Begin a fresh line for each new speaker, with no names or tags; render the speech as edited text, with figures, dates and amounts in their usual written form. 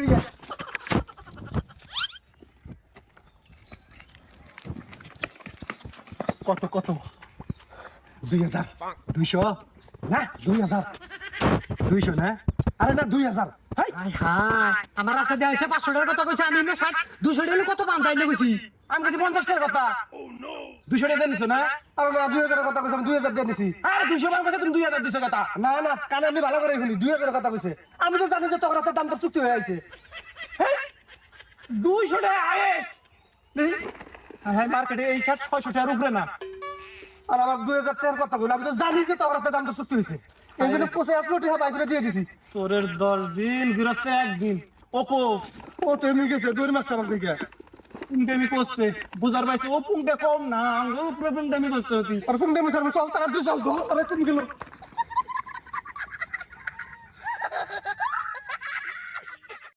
দিকে কত কত 2000 200 না 2000 200 না আরে না 2000 হাই
হাই হাই আমার রাস্তা দিয়ে এসে 500 টাকার কথা কইছে আমি না 200 টাকা কত পান চাইলে কইছি
আমি কাছে 50 টাকার কথা 200 টাকা দিছো না আর না 2000 এর কথা কইছি আমি 2000 দিয়ে দিছি আরে 200 টাকা কথা তুমি 2000 দিছো কথা না না কানে আমি ভালো করে শুনি 2000 এর কথা কইছে আমি তো জানি যে তোর হাতে দাম তো চুক্তি হয়ে আইছে হ্যাঁ 200 টাকা হাইয়েস্ট হ্যাঁ মার্কেটে এই 600 টাকার উপরে না আর আমার 2000 টাকার কথা কইলাম আমি তো জানি যে তোর হাতে দাম তো চুক্তি হইছে এই জন্য পোষে আসলো টাকা বাই করে দিয়ে দিছি সোরের 10 দিন গৃহস্থের একদিন ওকো ও তো এমনি গেছে দৌড় মারছে আমার দিকে পুংডেমি করছে বুঝার পাইছে ও পুংডে কম না আঙ্গুল উপরে পুংডেমি করছে তুই আর পুংডেমি স্যার চল তারা তুই চল তো আরে তুমি গেল